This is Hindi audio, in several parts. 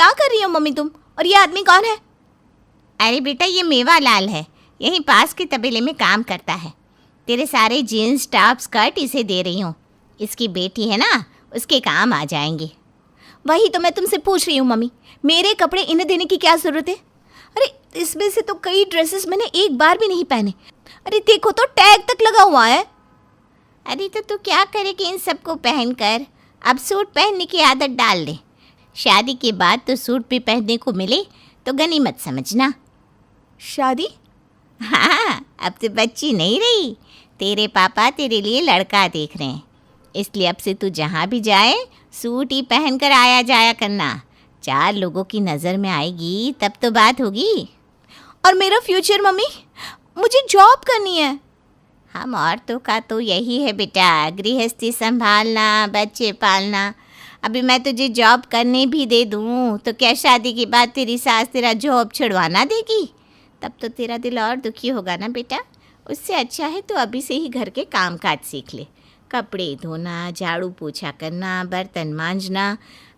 क्या कर रही हो मम्मी तुम? और ये आदमी कौन है? अरे बेटा, ये मेवा लाल है, यहीं पास के तबेले में काम करता है। तेरे सारे जीन्स टॉप स्कर्ट इसे दे रही हूँ। इसकी बेटी है ना, उसके काम आ जाएंगे। वही तो मैं तुमसे पूछ रही हूँ मम्मी, मेरे कपड़े इन्हें देने की क्या ज़रूरत है? अरे इसमें से तो कई ड्रेसेस मैंने एक बार भी नहीं पहने। अरे देखो तो टैग तक लगा हुआ है। अरे तो तू क्या करेगी इन सबको पहनकर? अब सूट पहनने की आदत डाल ले। शादी के बाद तो सूट भी पहनने को मिले तो गनीमत समझना। शादी? हाँ, अब तो बच्ची नहीं रही, तेरे पापा तेरे लिए लड़का देख रहे हैं। इसलिए अब से तू जहाँ भी जाए सूट ही पहन कर आया जाया करना। 4 लोगों की नज़र में आएगी तब तो बात होगी। और मेरा फ्यूचर मम्मी? मुझे जॉब करनी है। हम औरतों का तो यही है बेटा, गृहस्थी संभालना, बच्चे पालना। अभी मैं तुझे जॉब करने भी दे दूँ तो क्या शादी के बाद तेरी सास तेरा जॉब छुड़वाना देगी? तब तो तेरा दिल और दुखी होगा ना बेटा। उससे अच्छा है तो अभी से ही घर के काम काज सीख ले। कपड़े धोना, झाड़ू पोछा करना, बर्तन मांजना,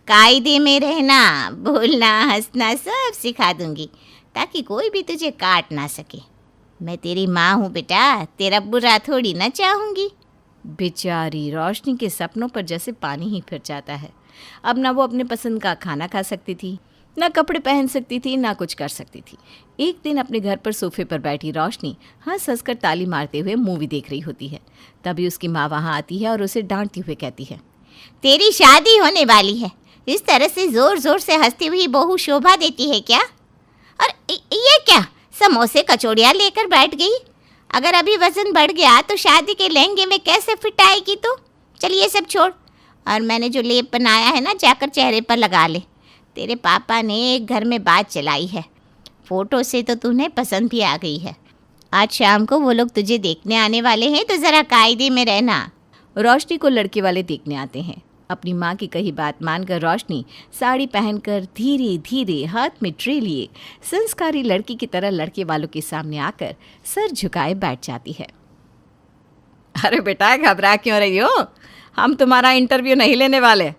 कायदे में रहना, बोलना, हंसना सब सिखा दूंगी ताकि कोई भी तुझे काट ना सके। मैं तेरी माँ हूँ बेटा, तेरा बुरा थोड़ी ना चाहूँगी। बेचारी रोशनी के सपनों पर जैसे पानी ही फिर जाता है। अब ना वो अपने पसंद का खाना खा सकती थी, ना कपड़े पहन सकती थी, ना कुछ कर सकती थी। एक दिन अपने घर पर सोफे पर बैठी रोशनी हंस हंस कर ताली मारते हुए मूवी देख रही होती है। तभी उसकी माँ वहाँ आती है और उसे डांटती हुए कहती है, तेरी शादी होने वाली है, इस तरह से ज़ोर ज़ोर से हंसती हुई बहू शोभा देती है क्या? और ये क्या, समोसे कचौड़ियाँ लेकर बैठ गई? अगर अभी वज़न बढ़ गया तो शादी के लहंगे में कैसे फिट आएगी तू? चल ये सब छोड़, और मैंने जो लेप बनाया है ना, जाकर चेहरे पर लगा ले। तेरे पापा ने एक घर में बात चलाई है, फ़ोटो से तो तुम्हें पसंद भी आ गई है। आज शाम को वो लोग तुझे देखने आने वाले हैं तो ज़रा कायदे में रहना। रोशनी को लड़के वाले देखने आते हैं। अपनी माँ की कही बात मानकर रोशनी साड़ी पहनकर धीरे धीरे हाथ में ट्रे लिए संस्कारी लड़की की तरह लड़के वालों के सामने आकर सर झुकाए बैठ जाती है। अरे बेटा, घबरा क्यों रही हो? हम तुम्हारा इंटरव्यू नहीं लेने वाले।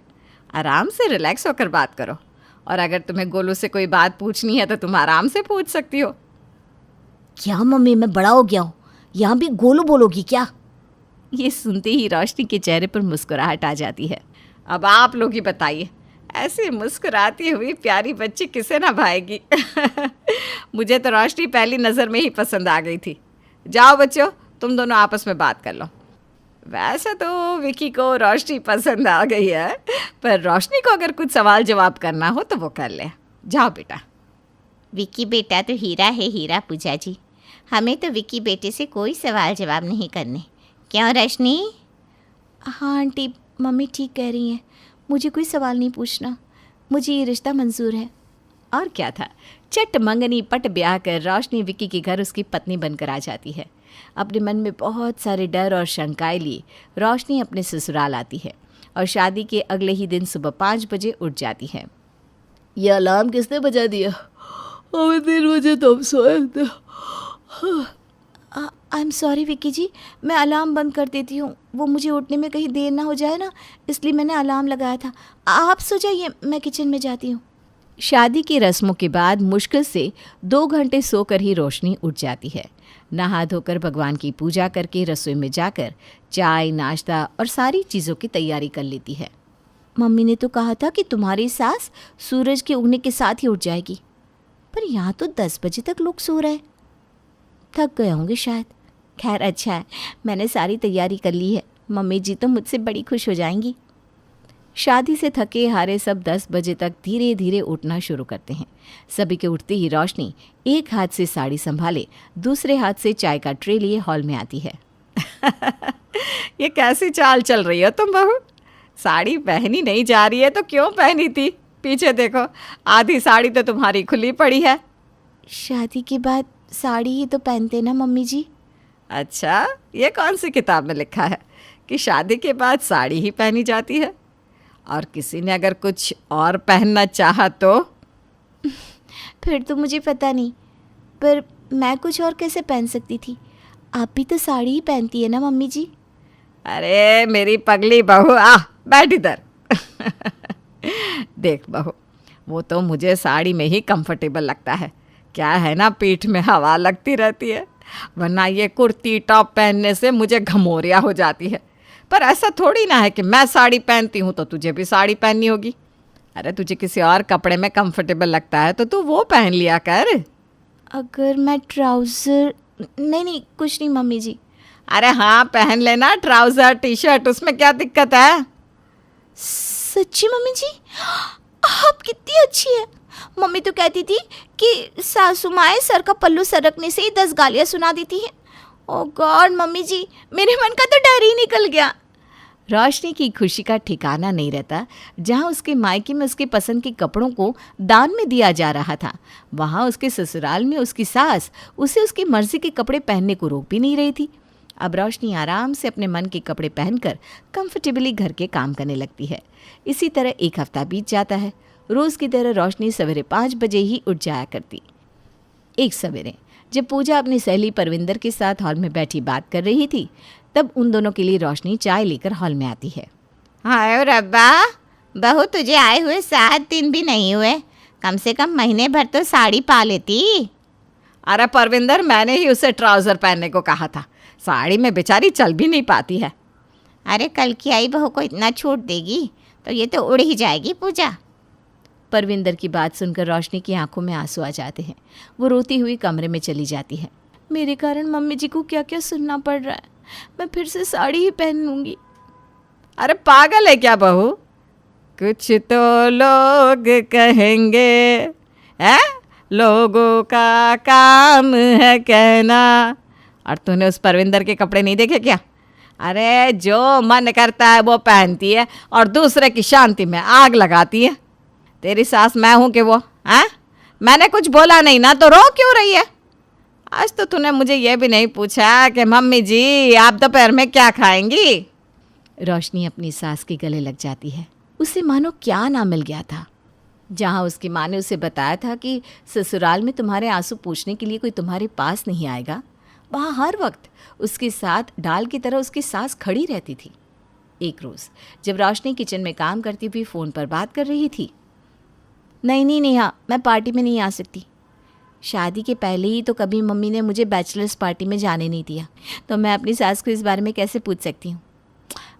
आराम से रिलैक्स होकर बात करो, और अगर तुम्हें गोलू से कोई बात पूछनी है तो तुम आराम से पूछ सकती हो। क्या मम्मी, मैं बड़ा हो गया हूँ, यहाँ भी गोलू बोलोगी क्या? ये सुनते ही रोशनी के चेहरे पर मुस्कुराहट आ जाती है। अब आप लोग ही बताइए, ऐसी मुस्कुराती हुई प्यारी बच्ची किसे ना भाएगी। मुझे तो रोशनी पहली नज़र में ही पसंद आ गई थी। जाओ बच्चों, तुम दोनों आपस में बात कर लो। वैसे तो विकी को रोशनी पसंद आ गई है, पर रोशनी को अगर कुछ सवाल जवाब करना हो तो वो कर ले। जाओ बेटा। विकी बेटा तो हीरा है हीरा पूजा जी, हमें तो विकी बेटे से कोई सवाल जवाब नहीं करने। क्यों रोशनी? हाँ आंटी, मम्मी ठीक कह रही हैं, मुझे कोई सवाल नहीं पूछना, मुझे ये रिश्ता मंजूर है। और क्या था, चट मंगनी पट ब्याह कर रोशनी विकी के घर उसकी पत्नी बनकर आ जाती है। अपने मन में बहुत सारे डर और शंकाएं लिए रोशनी अपने ससुराल आती है और शादी के अगले ही दिन सुबह 5 बजे उठ जाती है। यह अलार्म किसने बजा दिया? हमें 3 बजे तो हम सोए थे। आई एम सॉरी विकी जी, मैं अलार्म बंद कर देती हूँ, वो मुझे उठने में कहीं देर ना हो जाए ना, इसलिए मैंने अलार्म लगाया था। आप सो जाइए, मैं किचन में जाती हूँ। शादी की रस्मों के बाद मुश्किल से 2 घंटे सोकर ही रोशनी उठ जाती है। नहा धोकर भगवान की पूजा करके रसोई में जाकर चाय नाश्ता और सारी चीज़ों की तैयारी कर लेती है। मम्मी ने तो कहा था कि तुम्हारी सास सूरज के उगने के साथ ही उठ जाएगी, पर यहाँ तो 10 बजे तक लोग सो रहे। थक गए होंगे शायद। खैर अच्छा है, मैंने सारी तैयारी कर ली है, मम्मी जी तो मुझसे बड़ी खुश हो जाएंगी। शादी से थके हारे सब 10 बजे तक धीरे धीरे उठना शुरू करते हैं। सभी के उठते ही रोशनी एक हाथ से साड़ी संभाले, दूसरे हाथ से चाय का ट्रे लिए हॉल में आती है। ये कैसी चाल चल रही हो तुम बहू? साड़ी पहनी नहीं जा रही है तो क्यों पहनी थी? पीछे देखो, आधी साड़ी तो तुम्हारी खुली पड़ी है। शादी के बाद साड़ी ही तो पहनते ना मम्मी जी। अच्छा, ये कौन सी किताब में लिखा है कि शादी के बाद साड़ी ही पहनी जाती है? और किसी ने अगर कुछ और पहनना चाहा तो? फिर तो मुझे पता नहीं, पर मैं कुछ और कैसे पहन सकती थी? आप भी तो साड़ी ही पहनती है ना मम्मी जी। अरे मेरी पगली बहू, आ बैठ इधर। देख बहू, वो तो मुझे साड़ी में ही कंफर्टेबल लगता है। क्या है ना, पीठ में हवा लगती रहती है, वरना ये कुर्ती टॉप पहनने से मुझे घमौरिया हो जाती है। पर ऐसा थोड़ी ना है कि मैं साड़ी पहनती हूँ तो तुझे भी साड़ी पहननी होगी। अरे तुझे किसी और कपड़े में कंफर्टेबल लगता है तो तू वो पहन लिया कर। अगर मैं ट्राउज़र, नहीं कुछ नहीं मम्मी जी। अरे हाँ, पहन लेना ट्राउज़र टी शर्ट, उसमें क्या दिक्कत है। सच्ची मम्मी जी, आप कितनी अच्छी है। मम्मी तो कहती थी कि सासू माएँ सर का पल्लू सरकने से ही 10 गालियाँ सुना देती हैं। ओह गॉड मम्मी जी, मेरे मन का तो डर ही निकल गया। रोशनी की खुशी का ठिकाना नहीं रहता। जहाँ उसके मायके में उसके पसंद के कपड़ों को दान में दिया जा रहा था, वहाँ उसके ससुराल में उसकी सास उसे उसकी मर्जी के कपड़े पहनने को रोक भी नहीं रही थी। अब रोशनी आराम से अपने मन के कपड़े पहनकर कंफर्टेबली घर के काम करने लगती है। इसी तरह एक हफ्ता बीत जाता है। रोज़ की तरह रोशनी सवेरे 5 बजे ही उठ जाया करती। एक सवेरे जब पूजा अपनी सहेली परविंदर के साथ हॉल में बैठी बात कर रही थी, तब उन दोनों के लिए रोशनी चाय लेकर हॉल में आती है। हाय रब्बा, बहू तुझे आए हुए 7 दिन भी नहीं हुए, कम से कम महीने भर तो साड़ी पा लेती। अरे परविंदर, मैंने ही उसे ट्राउज़र पहनने को कहा था, साड़ी में बेचारी चल भी नहीं पाती है। अरे कल की आई बहू को इतना छूट देगी तो ये तो उड़ ही जाएगी पूजा। परविंदर की बात सुनकर रोशनी की आंखों में आंसू आ जाते हैं। वो रोती हुई कमरे में चली जाती है। मेरे कारण मम्मी जी को क्या क्या सुनना पड़ रहा है, मैं फिर से साड़ी ही पहन लूँगी। अरे पागल है क्या बहू, कुछ तो लोग कहेंगे, हैं? लोगों का काम है कहना। और तूने उस परविंदर के कपड़े नहीं देखे क्या? अरे जो मन करता है वो पहनती है और दूसरे की शांति में आग लगाती है। तेरी सास मैं हूँ कि वो, हैं? मैंने कुछ बोला नहीं ना, तो रो क्यों रही है? आज तो तूने मुझे ये भी नहीं पूछा कि मम्मी जी आप दोपहर में क्या खाएंगी। रोशनी अपनी सास के गले लग जाती है। उसे मानो क्या ना मिल गया था। जहाँ उसकी माँ ने उसे बताया था कि ससुराल में तुम्हारे आंसू पूछने के लिए कोई तुम्हारे पास नहीं आएगा, वहाँ हर वक्त उसके साथ डाल की तरह उसकी सास खड़ी रहती थी। एक रोज़ जब रोशनी किचन में काम करती हुई फ़ोन पर बात कर रही थी, नहीं नेहा, मैं पार्टी में नहीं आ सकती। शादी के पहले ही तो कभी मम्मी ने मुझे बैचलर्स पार्टी में जाने नहीं दिया, तो मैं अपनी सास को इस बारे में कैसे पूछ सकती हूँ।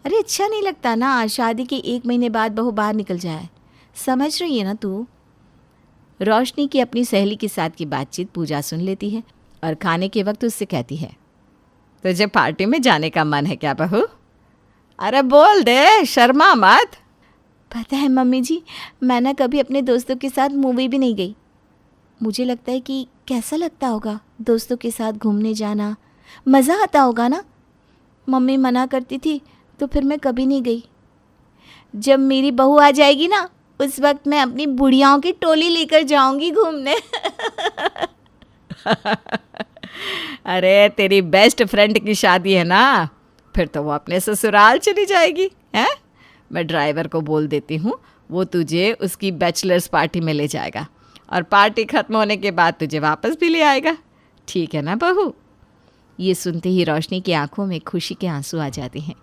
अरे अच्छा नहीं लगता ना, शादी के 1 महीने बाद बहू बाहर निकल जाए, समझ रही है ना तू। रोशनी की अपनी सहेली के साथ की बातचीत पूजा सुन लेती है और खाने के वक्त उससे कहती है, तुझे पार्टी में जाने का मन है क्या बहू? अरे बोल दे, शर्मा मत। पता है मम्मी जी, मैं ना कभी अपने दोस्तों के साथ मूवी भी नहीं गई। मुझे लगता है कि कैसा लगता होगा दोस्तों के साथ घूमने जाना, मज़ा आता होगा ना। मम्मी मना करती थी तो फिर मैं कभी नहीं गई। जब मेरी बहू आ जाएगी ना, उस वक्त मैं अपनी बुढ़ियाओं की टोली लेकर जाऊंगी घूमने। अरे तेरी बेस्ट फ्रेंड की शादी है ना, फिर तो वो अपने ससुराल चली जाएगी, हैं? मैं ड्राइवर को बोल देती हूँ, वो तुझे उसकी बैचलर्स पार्टी में ले जाएगा और पार्टी ख़त्म होने के बाद तुझे वापस भी ले आएगा। ठीक है ना बहू? ये सुनते ही रोशनी की आंखों में खुशी के आंसू आ जाते हैं।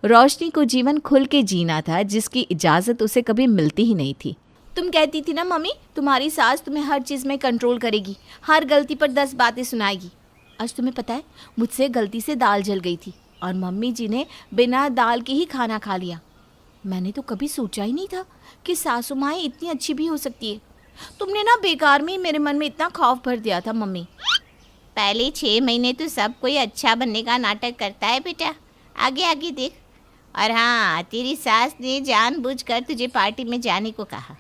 रोशनी को जीवन खुल के जीना था, जिसकी इजाज़त उसे कभी मिलती ही नहीं थी। तुम कहती थी ना मम्मी, तुम्हारी सास तुम्हें हर चीज़ में कंट्रोल करेगी, हर गलती पर 10 बातें सुनाएगी। आज तुम्हें पता है, मुझसे गलती से दाल जल गई थी और मम्मी जी ने बिना दाल के ही खाना खा लिया। मैंने तो कभी सोचा ही नहीं था कि सासू माएँ इतनी अच्छी भी हो सकती है। तुमने ना बेकार में ही मेरे मन में इतना खौफ भर दिया था मम्मी। पहले 6 महीने तो सब कोई अच्छा बनने का नाटक करता है बेटा, आगे आगे देख। और हाँ, तेरी सास ने जानबूझकर तुझे पार्टी में जाने को कहा,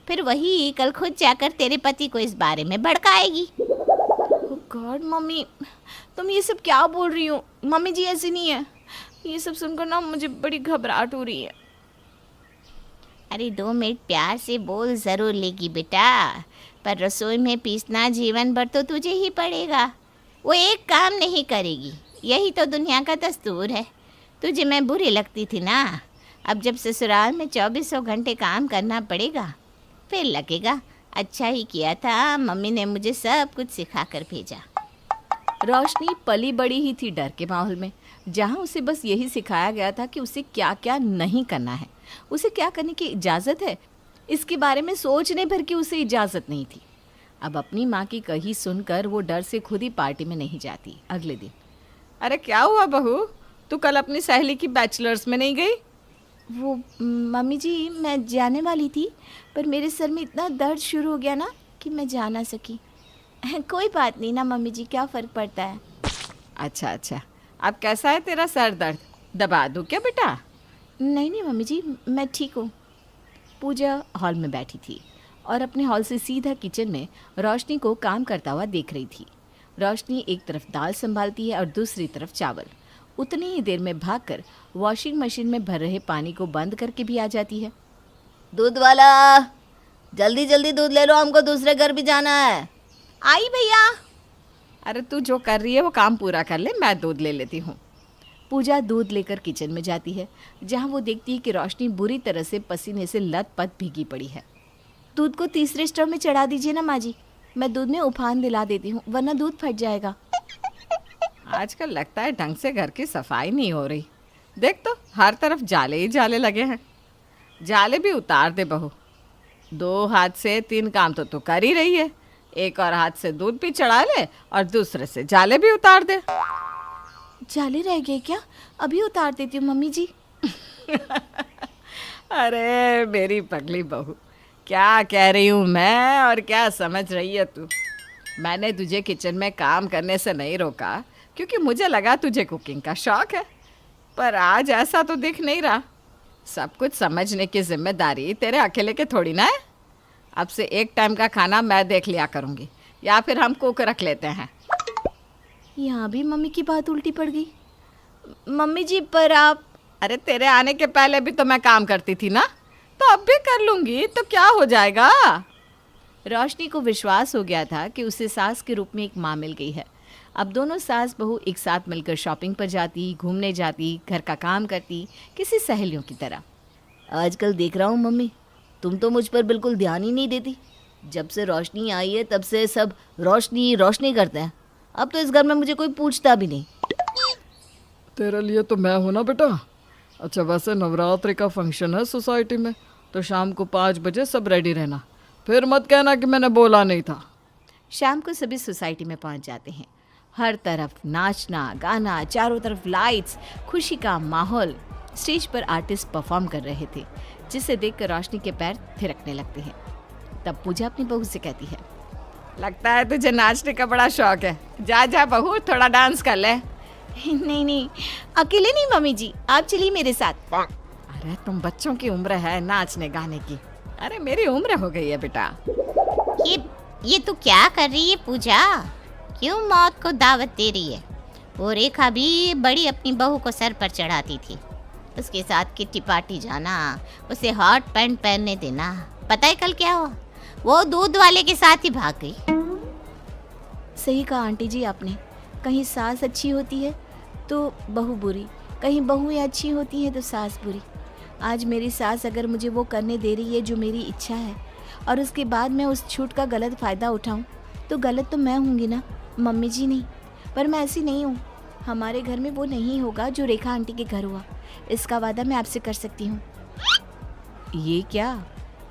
फिर वही कल खुद जाकर तेरे पति को इस बारे में भड़काएगी। ओह गॉड मम्मी, तुम ये सब क्या बोल रही हो? मम्मी जी ऐसी नहीं है। ये सब सुनकर ना मुझे बड़ी घबराहट हो रही है। अरे 2 मिनट प्यार से बोल ज़रूर लेगी बेटा, पर रसोई में पीसना जीवन भर तो तुझे ही पड़ेगा। वो एक काम नहीं करेगी, यही तो दुनिया का दस्तूर है। तुझे मैं बुरी लगती थी ना, अब जब ससुराल में 2400 घंटे काम करना पड़ेगा, फिर लगेगा अच्छा ही किया था, मम्मी ने मुझे सब कुछ सिखा कर भेजा। रोशनी पली बड़ी ही थी डर के माहौल में, जहाँ उसे बस यही सिखाया गया था कि उसे क्या क्या नहीं करना है, उसे क्या करने की इजाज़त है। इसके बारे में सोचने भर की उसे इजाज़त नहीं थी। अब अपनी माँ की कही सुनकर वो डर से खुद ही पार्टी में नहीं जाती। अगले दिन, अरे क्या हुआ बहू, तू कल अपनी सहेली की बैचलर्स में नहीं गई? वो मम्मी जी, मैं जाने वाली थी, पर मेरे सर में इतना दर्द शुरू हो गया ना कि मैं जा ना सकी। कोई बात नहीं ना मम्मी जी, क्या फ़र्क पड़ता है। अच्छा, अब कैसा है तेरा सर दर्द? दबा दूँ क्या बेटा? नहीं मम्मी जी, मैं ठीक हूँ। पूजा हॉल में बैठी थी और अपने हॉल से सीधा किचन में रोशनी को काम करता हुआ देख रही थी। रोशनी एक तरफ दाल संभालती है और दूसरी तरफ चावल। उतनी ही देर में भागकर वॉशिंग मशीन में भर रहे पानी को बंद करके भी आ जाती है। दूध वाला, जल्दी जल्दी दूध ले लो, हमको दूसरे घर भी जाना है। आई भैया। अरे तू जो कर रही है वो काम पूरा कर ले, मैं दूध ले लेती हूँ। पूजा दूध लेकर किचन में जाती है, जहाँ वो देखती है कि रोशनी बुरी तरह से पसीने से लथपथ भीगी पड़ी है। दूध को तीसरे स्टोव में चढ़ा दीजिए ना माँ जी, मैं दूध में उफान दिला देती हूँ, वरना दूध फट जाएगा। आजकल लगता है ढंग से घर की सफाई नहीं हो रही। देख तो हर तरफ जाले ही जाले लगे हैं। जाले भी उतार दे बहू। 2 हाथ से 3 काम तो तू कर ही रही है। एक और हाथ से दूध भी चढ़ा ले और दूसरे से जाले भी उतार दे। जाले रह गए क्या? अभी उतार देती हूँ मम्मी जी। अरे मेरी पगली बहू, क्या कह रही हूँ मैं और क्या समझ रही है तू? मैंने तुझे किचन में काम करने से नहीं रोका क्योंकि मुझे लगा तुझे कुकिंग का शौक है, पर आज ऐसा तो दिख नहीं रहा। सब कुछ समझने की जिम्मेदारी तेरे अकेले के थोड़ी ना है। अब से एक टाइम का खाना मैं देख लिया करूँगी, या फिर हम कुक रख लेते हैं। यहाँ भी मम्मी की बात उल्टी पड़ गई। मम्मी जी पर आप। अरे तेरे आने के पहले भी तो मैं काम करती थी ना, तो अब भी कर लूँगी, तो क्या हो जाएगा। रोशनी को विश्वास हो गया था कि उसे सास के रूप में एक माँ मिल गई है। अब दोनों सास बहू एक साथ मिलकर शॉपिंग पर जाती, घूमने जाती, घर का काम करती, किसी सहेलियों की तरह। आजकल देख रहा हूँ मम्मी, तुम तो मुझ पर बिल्कुल ध्यान ही नहीं देती। जब से रोशनी आई है तब से सब रोशनी रोशनी करते हैं। अब तो इस घर में मुझे कोई पूछता भी नहीं। तेरे लिए तो मैं हूं ना बेटा। अच्छा, वैसे नवरात्रि का फंक्शन है सोसाइटी में, तो शाम को 5 बजे सब रेडी रहना। फिर मत कहना कि मैंने बोला नहीं था। शाम को सभी सोसाइटी में पहुंच जाते हैं। हर तरफ नाचना गाना, चारों तरफ लाइट्स, खुशी का माहौल। स्टेज पर आर्टिस्ट परफॉर्म कर रहे थे, जिसे देखकर रोशनी के पैर थिरकने लगते हैं। तब पूजा अपनी बहू से कहती है, लगता है तुझे नाचने का बड़ा शौक है। जा जा बहू, थोड़ा डांस कर ले। नहीं, अकेले नहीं मम्मी जी, आप चलिए मेरे साथ। अरे तुम बच्चों की उम्र है नाचने गाने की। अरे मेरी उम्र हो गई है बेटा। ये तू क्या कर रही है पूजा? क्यों मौत को दावत दे रही है? वो रेखा भी बड़ी अपनी बहू को सर पर चढ़ाती थी। उसके साथ किट्टी पार्टी जाना, उसे हॉट पैंट पहनने देना। पता है कल क्या हुआ? वो दूध वाले के साथ ही भाग गई। सही कहा आंटी जी आपने। कहीं सास अच्छी होती है तो बहू बुरी, कहीं बहुएं अच्छी होती हैं तो सास बुरी। आज मेरी सास अगर मुझे वो करने दे रही है जो मेरी इच्छा है, और उसके बाद मैं उस छूट का गलत फ़ायदा उठाऊं, तो गलत तो मैं होंगी ना, मम्मी जी नहीं। पर मैं ऐसी नहीं हूँ। हमारे घर में वो नहीं होगा जो रेखा आंटी के घर हुआ, इसका वादा मैं आपसे कर सकती हूँ। ये क्या?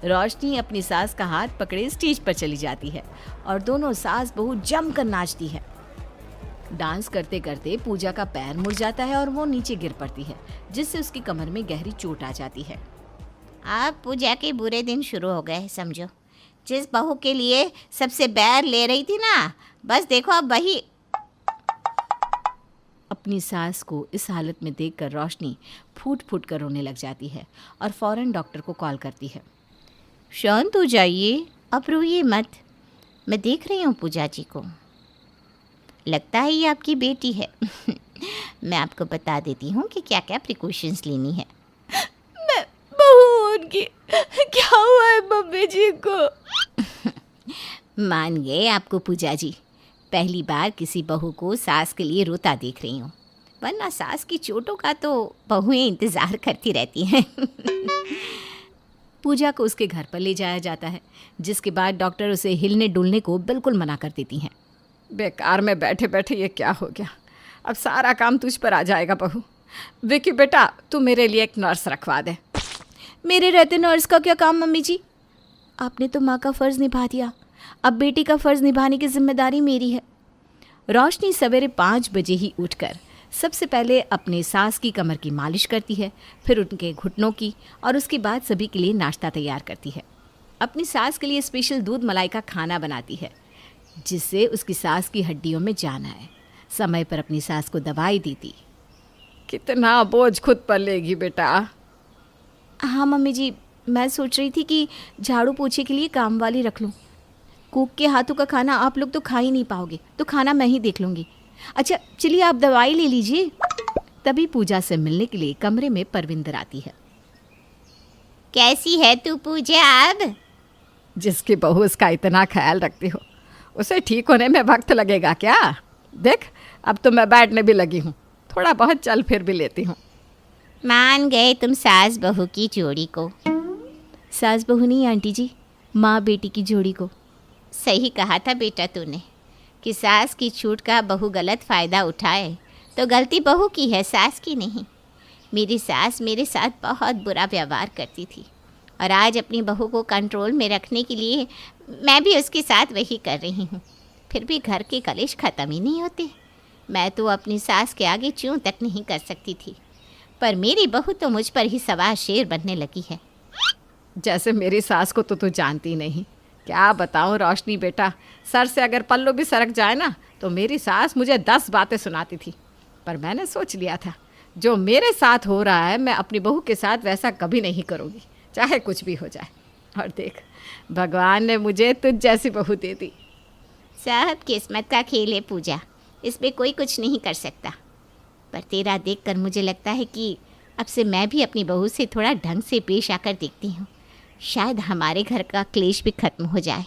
रोशनी अपनी सास का हाथ पकड़े स्टेज पर चली जाती है और दोनों सास बहू जमकर नाचती है। डांस करते करते पूजा का पैर मुड़ जाता है और वो नीचे गिर पड़ती है, जिससे उसकी कमर में गहरी चोट आ जाती है। अब पूजा के बुरे दिन शुरू हो गए समझो। जिस बहू के लिए सबसे बैर ले रही थी ना, बस देखो अब वही। अपनी सास को इस हालत में देखकर रोशनी फूट फूट कर रोने लग जाती है और फौरन डॉक्टर को कॉल करती है। शांत हो जाइए, अब रोइए मत। मैं देख रही हूँ पूजा जी को, लगता है ये आपकी बेटी है। मैं आपको बता देती हूँ कि क्या क्या प्रिकॉशंस लेनी है। मैं बहू उनकी, क्या हुआ है मम्मी जी को? मान गए आपको पूजा जी। पहली बार किसी बहू को सास के लिए रोता देख रही हूँ, वरना सास की चोटों का तो बहुएं इंतज़ार करती रहती हैं। पूजा को उसके घर पर ले जाया जाता है, जिसके बाद डॉक्टर उसे हिलने डुलने को बिल्कुल मना कर देती हैं। बेकार में बैठे बैठे ये क्या हो गया? अब सारा काम तुझ पर आ जाएगा बहू। विकी बेटा, तू मेरे लिए एक नर्स रखवा दे। मेरे रहते नर्स का क्या काम मम्मी जी? आपने तो माँ का फ़र्ज़ निभा दिया, अब बेटी का फ़र्ज़ निभाने की जिम्मेदारी मेरी है। रोशनी सवेरे 5 बजे ही उठकर सबसे पहले अपने सास की कमर की मालिश करती है, फिर उनके घुटनों की, और उसके बाद सभी के लिए नाश्ता तैयार करती है। अपनी सास के लिए स्पेशल दूध मलाई का खाना बनाती है, जिससे उसकी सास की हड्डियों में जान आए। समय पर अपनी सास को दवाई देती। कितना बोझ खुद पर लेगी बेटा। हाँ मम्मी जी, मैं सोच रही थी कि झाड़ू पोछे के लिए काम वाली रख लूँ। कुक के हाथों का खाना आप लोग तो खा ही नहीं पाओगे, तो खाना मैं ही देख लूँगी। अच्छा चलिए आप दवाई ले लीजिए। तभी पूजा से मिलने के लिए कमरे में परविंदर आती है। कैसी है तू पूजा अब? जिसकी बहू उसका इतना ख्याल रखती हो, उसे ठीक होने में वक्त लगेगा क्या? देख, अब तो मैं बैठने भी लगी हूँ, थोड़ा बहुत चल फिर भी लेती हूँ। मान गए तुम सास बहू की जोड़ी को। सास बहू नहीं आंटी जी, माँ बेटी की जोड़ी को। सही कहा था बेटा तूने कि सास की छूट का बहू गलत फ़ायदा उठाए तो गलती बहू की है, सास की नहीं। मेरी सास मेरे साथ बहुत बुरा व्यवहार करती थी और आज अपनी बहू को कंट्रोल में रखने के लिए मैं भी उसके साथ वही कर रही हूँ। फिर भी घर के कलेश ख़त्म ही नहीं होते। मैं तो अपनी सास के आगे चूं तक नहीं कर सकती थी, पर मेरी बहू तो मुझ पर ही सवार शेर बनने लगी है। जैसे मेरी सास को तो तू जानती नहीं। क्या बताऊँ रोशनी बेटा, सर से अगर पल्लू भी सरक जाए ना तो मेरी सास मुझे 10 बातें सुनाती थी। पर मैंने सोच लिया था, जो मेरे साथ हो रहा है मैं अपनी बहू के साथ वैसा कभी नहीं करूँगी, चाहे कुछ भी हो जाए। और देख, भगवान ने मुझे तुझ जैसी बहू दे दी। सब किस्मत का खेल है पूजा, इसमें कोई कुछ नहीं कर सकता। पर तेरा देखकर मुझे लगता है कि अब से मैं भी अपनी बहू से थोड़ा ढंग से पेश आकर देखती हूँ। शायद हमारे घर का क्लेश भी खत्म हो जाए।